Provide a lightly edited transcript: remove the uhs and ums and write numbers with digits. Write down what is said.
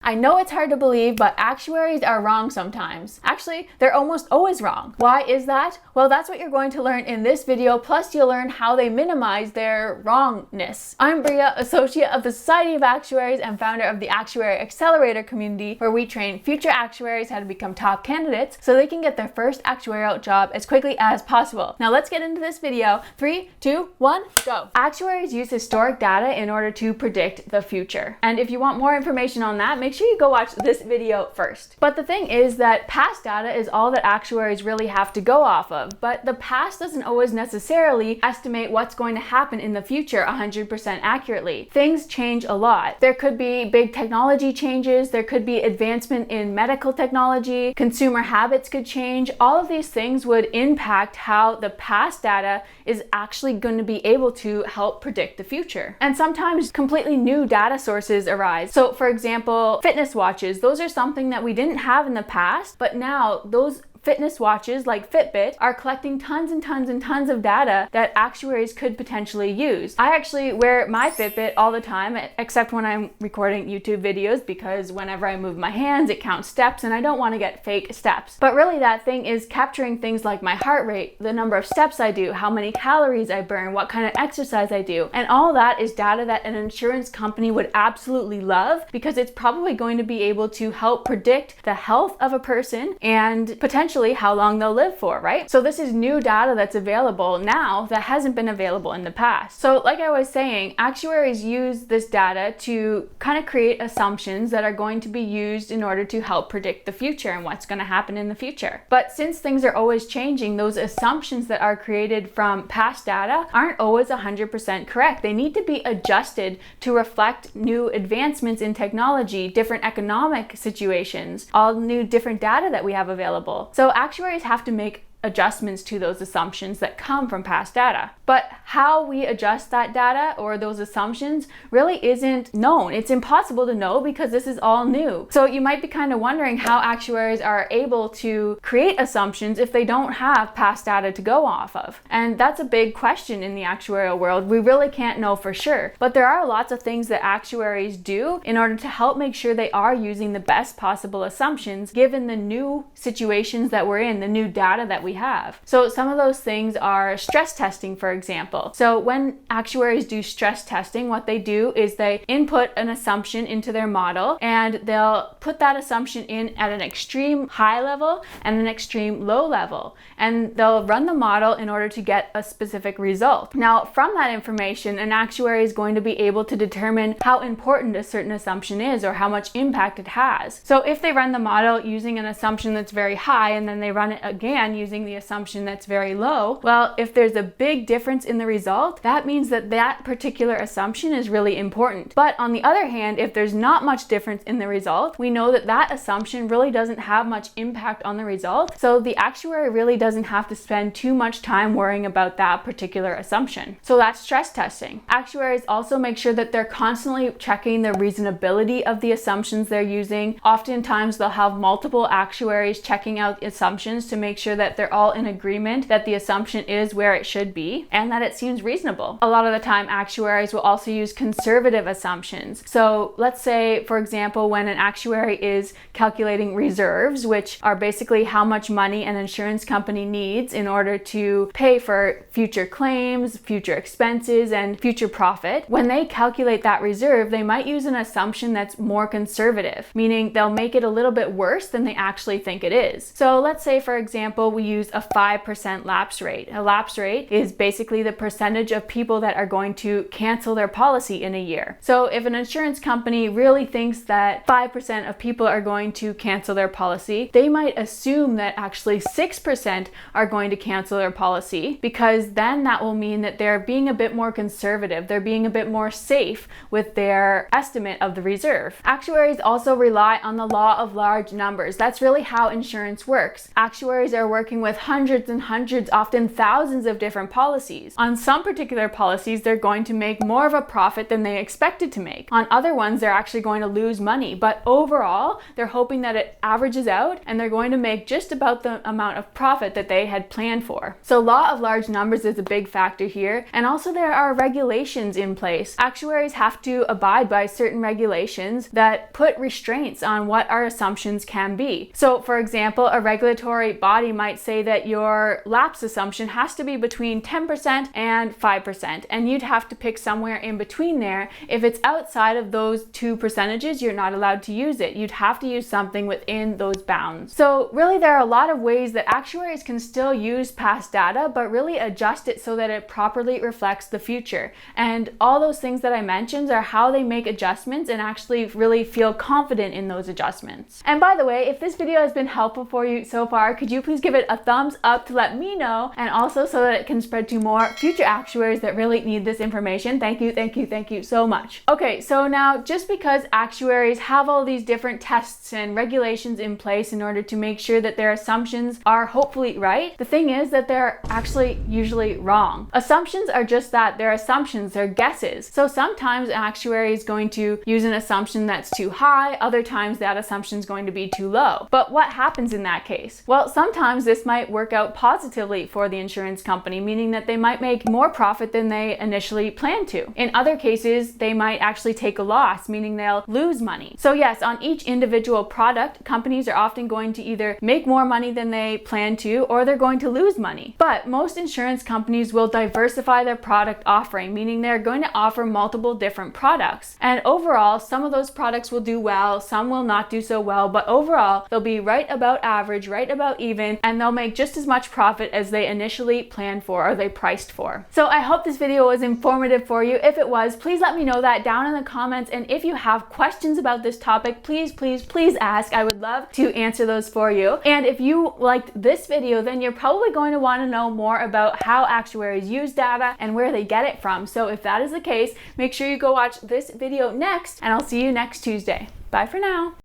I know it's hard to believe, but actuaries are wrong sometimes. Actually, they're almost always wrong. Why is that? Well, that's what you're going to learn in this video, plus you'll learn how they minimize their wrongness. I'm Bria, associate of the Society of Actuaries and founder of the Actuary Accelerator community, where we train future actuaries how to become top candidates so they can get their first actuarial job as quickly as possible. Now let's get into this video. 3, 2, 1, go. Actuaries use historic data in order to predict the future. And if you want more information on that, make sure you go watch this video first. But the thing is that past data is all that actuaries really have to go off of, but the past doesn't always necessarily estimate what's going to happen in the future 100% accurately. Things change a lot. There could be big technology changes, there could be advancement in medical technology, consumer habits could change. All of these things would impact how the past data is actually going to be able to help predict the future. And sometimes completely new data sources arise. So for example, fitness watches, those are something that we didn't have in the past, but now those fitness watches like Fitbit are collecting tons and tons and tons of data that actuaries could potentially use. I actually wear my Fitbit all the time, except when I'm recording YouTube videos, because whenever I move my hands, it counts steps and I don't want to get fake steps. But really that thing is capturing things like my heart rate, the number of steps I do, how many calories I burn, what kind of exercise I do. And all that is data that an insurance company would absolutely love, because it's probably going to be able to help predict the health of a person and potentially how long they'll live for, right? So this is new data that's available now that hasn't been available in the past. So like I was saying, actuaries use this data to kind of create assumptions that are going to be used in order to help predict the future and what's going to happen in the future. But since things are always changing, those assumptions that are created from past data aren't always 100% correct. They need to be adjusted to reflect new advancements in technology, different economic situations, all new different data that we have available. So actuaries have to make adjustments to those assumptions that come from past data. But how we adjust that data or those assumptions really isn't known. It's impossible to know because this is all new. So you might be kind of wondering how actuaries are able to create assumptions if they don't have past data to go off of. And that's a big question in the actuarial world. We really can't know for sure. But there are lots of things that actuaries do in order to help make sure they are using the best possible assumptions given the new situations that we're in, the new data that we have. So some of those things are stress testing, for example. So when actuaries do stress testing, what they do is they input an assumption into their model and they'll put that assumption in at an extreme high level and an extreme low level. And they'll run the model in order to get a specific result. Now, from that information, an actuary is going to be able to determine how important a certain assumption is or how much impact it has. So if they run the model using an assumption that's very high and then they run it again using the assumption that's very low, well, if there's a big difference in the result, that means that that particular assumption is really important. But on the other hand, if there's not much difference in the result, we know that that assumption really doesn't have much impact on the result. So the actuary really doesn't have to spend too much time worrying about that particular assumption. So that's stress testing. Actuaries also make sure that they're constantly checking the reasonability of the assumptions they're using. Oftentimes they'll have multiple actuaries checking out assumptions to make sure that they're all in agreement that the assumption is where it should be and that it seems reasonable. A lot of the time, actuaries will also use conservative assumptions. So let's say, for example, when an actuary is calculating reserves, which are basically how much money an insurance company needs in order to pay for future claims, future expenses, and future profit, when they calculate that reserve, they might use an assumption that's more conservative, meaning they'll make it a little bit worse than they actually think it is. So let's say, for example, we use a 5% lapse rate. A lapse rate is basically the percentage of people that are going to cancel their policy in a year. So if an insurance company really thinks that 5% of people are going to cancel their policy, they might assume that actually 6% are going to cancel their policy, because then that will mean that they're being a bit more conservative. They're being a bit more safe with their estimate of the reserve. Actuaries also rely on the law of large numbers. That's really how insurance works. Actuaries are working with with hundreds and hundreds, often thousands of different policies. On some particular policies, they're going to make more of a profit than they expected to make. On other ones, they're actually going to lose money. But overall, they're hoping that it averages out and they're going to make just about the amount of profit that they had planned for. So law of large numbers is a big factor here. And also there are regulations in place. Actuaries have to abide by certain regulations that put restraints on what our assumptions can be. So for example, a regulatory body might say that your lapse assumption has to be between 10% and 5%, and you'd have to pick somewhere in between there. If it's outside of those two percentages, you're not allowed to use it. You'd have to use something within those bounds. So really there are a lot of ways that actuaries can still use past data, but really adjust it so that it properly reflects the future. And all those things that I mentioned are how they make adjustments and actually really feel confident in those adjustments. And by the way, if this video has been helpful for you so far, could you please give it a thumbs up to let me know, and also so that it can spread to more future actuaries that really need this information. Thank you, thank you, thank you so much. Okay, so now just because actuaries have all these different tests and regulations in place in order to make sure that their assumptions are hopefully right, the thing is that they're actually usually wrong. Assumptions are just that, they're assumptions, they're guesses. So sometimes an actuary is going to use an assumption that's too high, other times that assumption is going to be too low. But what happens in that case? Well, sometimes this might work out positively for the insurance company, meaning that they might make more profit than they initially planned to. In other cases, they might actually take a loss, meaning they'll lose money. So yes, on each individual product, companies are often going to either make more money than they plan to, or they're going to lose money. But most insurance companies will diversify their product offering, meaning they're going to offer multiple different products. And overall, some of those products will do well, some will not do so well, but overall, they'll be right about average, right about even, and they'll make just as much profit as they initially planned for or they priced for. So I hope this video was informative for you. If it was, please let me know that down in the comments. And if you have questions about this topic, please, please, please ask. I would love to answer those for you. And if you liked this video, then you're probably going to want to know more about how actuaries use data and where they get it from. So if that is the case, make sure you go watch this video next, and I'll see you next Tuesday. Bye for now.